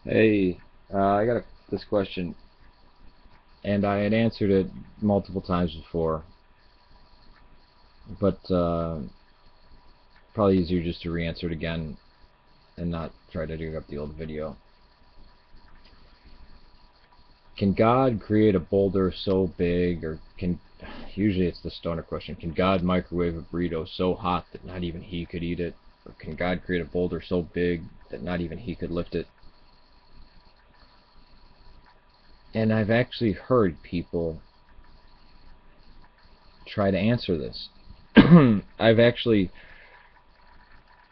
Hey, I got this question, and I had answered it multiple times before, but probably easier just to re-answer it again and not try to dig up the old video. Can God create a boulder so big, or can usually it's the stoner question? Can God microwave a burrito so hot that not even he could eat it, or can God create a boulder so big that not even he could lift it? And I've actually heard people try to answer this. I've actually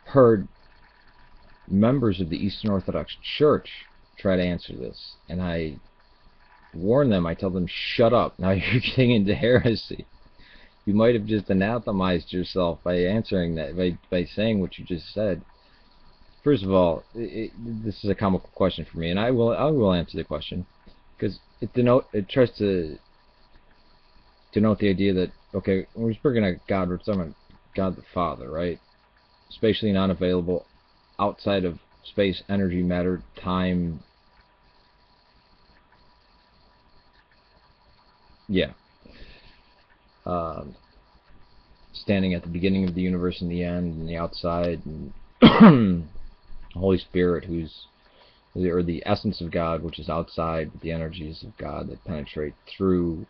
heard members of the Eastern Orthodox Church try to answer this, and I warn them. I tell them, shut up, now you're getting into heresy. You might have just anathemized yourself by answering that, by saying what you just said. First of all, this is a comical question for me, and I will answer the question, because it tries to denote the idea that, okay, when we're speaking of God, we're talking about God the Father, right? Spatially non-available, outside of space, energy, matter, time. Yeah. Um, Standing at the beginning of the universe and the end, and the outside, and the Holy Spirit, or the essence of God, which is outside, but the energies of God that penetrate through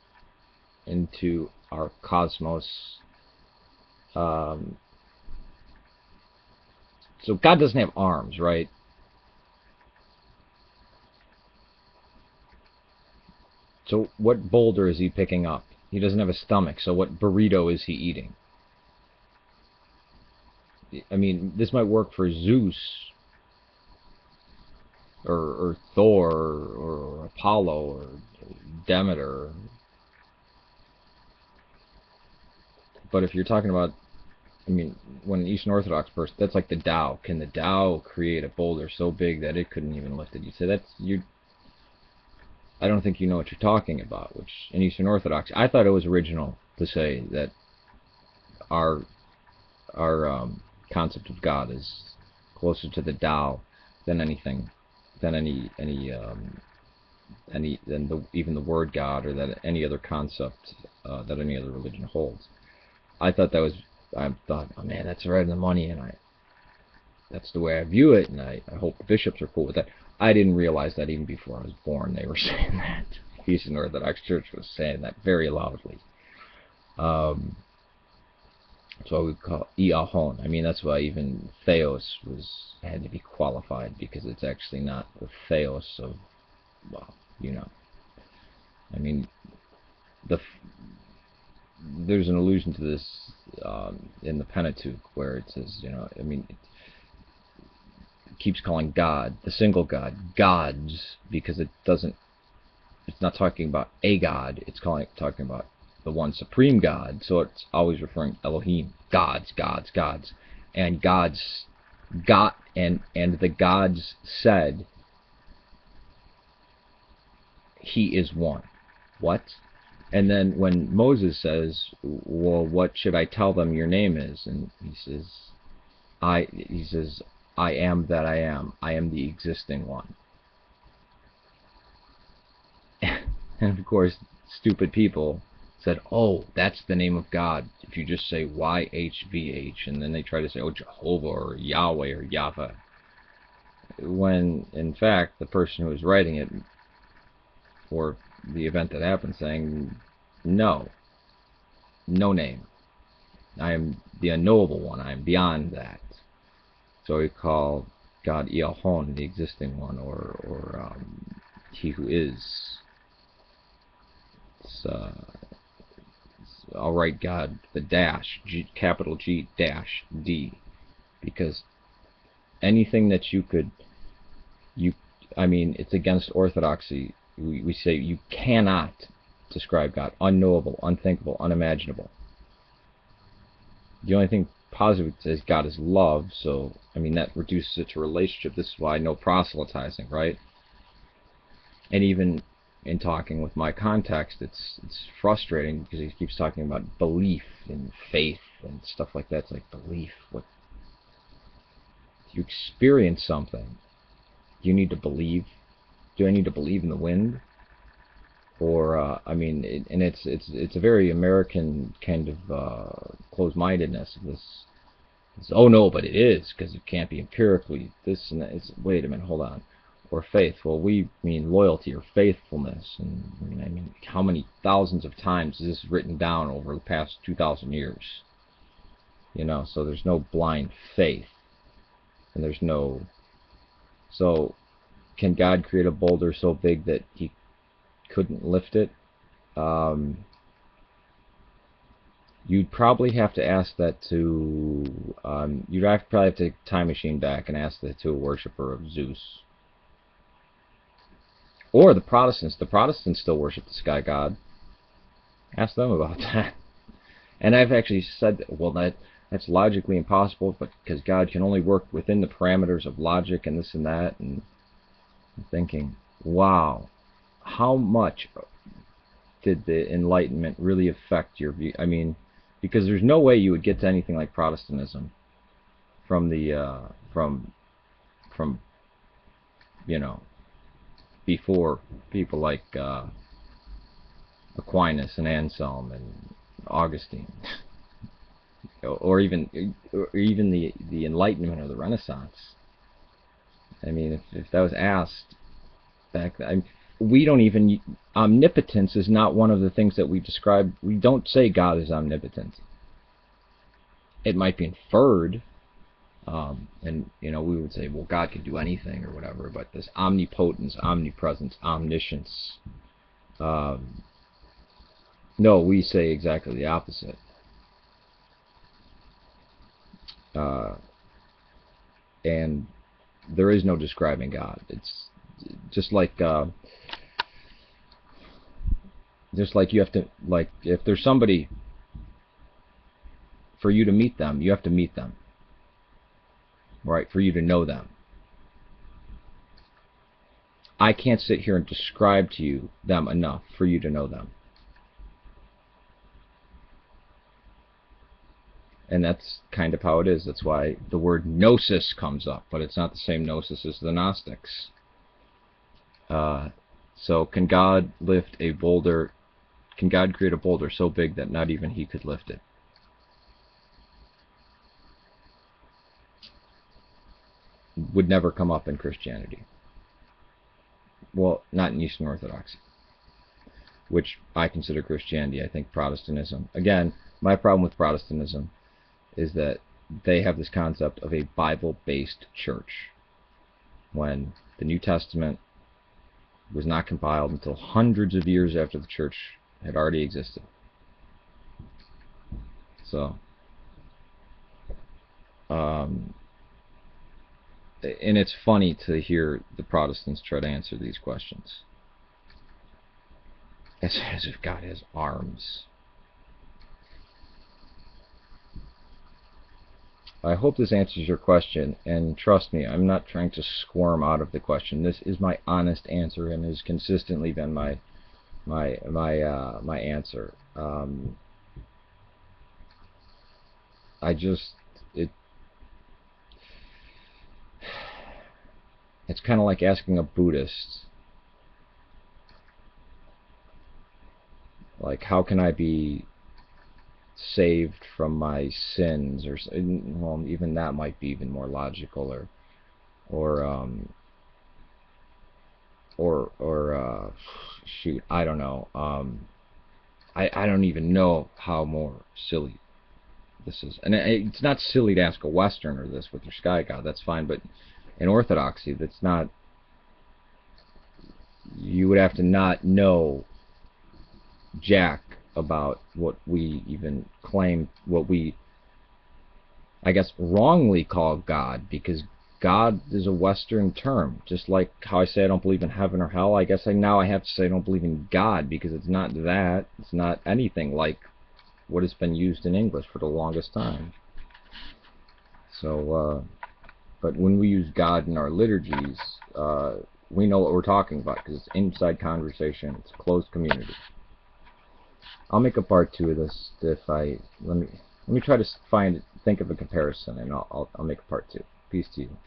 into our cosmos. Um, so God doesn't have arms, right? So what boulder is he picking up? He doesn't have a stomach, so what burrito is he eating? I mean, this might work for Zeus, or Thor, or Apollo, or Demeter. But if you're talking about, I mean, when an Eastern Orthodox person, that's like the Tao. Can the Tao create a boulder so big that it couldn't even lift it? You say that's you. I don't think you know what you're talking about. Which in Eastern Orthodox, I thought it was original to say that our our concept of God is closer to the Tao than anything, than any than even the word God, or that any other concept that any other religion holds. I thought that was. I thought, oh man, that's right in the money, and that's the way I view it, and I hope the bishops are cool with that. I didn't realize that even before I was born they were saying that. The Eastern Orthodox Church was saying that very loudly. Um, that's why we call Iahon. I mean, that's why even Theos had to be qualified, because it's actually not the Theos of, well, you know. I mean, the there's an allusion to this in the Pentateuch, where it says, I mean, it keeps calling God, the single God, gods, because it's not talking about a God, it's talking about the one supreme God, so it's always referring to Elohim, gods, gods, gods, and gods, God, and the gods said, He is one. What? And then when Moses says, well, what should I tell them your name is? And he says, I am that I am. I am the existing one. And of course, stupid people said, oh, that's the name of God. If you just say YHVH, and then they try to say, oh, Jehovah, or Yahweh, or Yahweh. When, in fact, the person who was writing it, for the event that happened, saying, no, no name. I am the unknowable one. I am beyond that. So we call God Iahon, the existing one, or He who is. I'll write God the dash, capital G dash D, because anything that I mean, it's against orthodoxy. We say you cannot describe God, unknowable, unthinkable, unimaginable. The only thing positive is God is love, so I mean that reduces it to relationship. This is why no proselytizing, right? And even in talking with my context, it's frustrating, because he keeps talking about belief and faith and stuff like that. It's like, belief, what, you experience something, do you need to believe? Do I need to believe in the wind? Or I mean, and it's a very American kind of closed-mindedness of this. Oh no, but it is, because it can't be empirically this and that. Wait a minute, hold on. Or faith. Well, we mean loyalty or faithfulness. And I mean, how many thousands of times is this written down over the past 2,000 years? You know, so there's no blind faith, and there's no. So, can God create a boulder so big that He couldn't lift it? You'd probably have to ask that to, you'd probably have to take a time machine back and ask that to a worshiper of Zeus. Or the Protestants. The Protestants still worship the sky god. Ask them about that. And I've actually said, well, that's logically impossible, but because God can only work within the parameters of logic and this and that. And I'm thinking, wow, how much did the Enlightenment really affect your view? I mean, because there's no way you would get to anything like Protestantism from the from you know, before people like Aquinas and Anselm and Augustine, or even the Enlightenment or the Renaissance. I mean, if that was asked back then, we don't even, omnipotence is not one of the things that we describe. We don't say God is omnipotent. It might be inferred, and you know, we would say, well, God can do anything or whatever, but this omnipotence, omnipresence, omniscience, no, we say exactly the opposite. And there is no describing God. It's just like you have to, like, if there's somebody, for you to meet them, you have to meet them, right? For you to know them. I can't sit here and describe to you them enough for you to know them. And that's kind of how it is. That's why the word gnosis comes up, but it's not the same gnosis as the Gnostics. So can God lift a boulder? Can God create a boulder so big that not even He could lift it? Would never come up in Christianity. Well, not in Eastern Orthodoxy, which I consider Christianity. I think Protestantism. Again, my problem with Protestantism is that they have this concept of a Bible-based church, when the New Testament was not compiled until hundreds of years after the church had already existed. So, and it's funny to hear the Protestants try to answer these questions as if God has arms. I hope this answers your question, and trust me, I'm not trying to squirm out of the question. This is my honest answer, and has consistently been my answer. It's kind of like asking a Buddhist, like, how can I be saved from my sins? Or, well, even that might be even more logical, or shoot, I don't know. I don't even know how more silly this is. And it's not silly to ask a Westerner this with your sky god. That's fine, but in Orthodoxy, that's not. You would have to not know jack about what we even claim, what we, I guess, wrongly call God, because God is a Western term. Just like how I say I don't believe in heaven or hell, I guess now I have to say I don't believe in God, because it's not that. It's not anything like what has been used in English for the longest time. So, but when we use God in our liturgies, we know what we're talking about, because it's inside conversation. It's a closed community. I'll make a part 2 of this. Let me try to think of a comparison, and I'll make a part 2. Peace to you.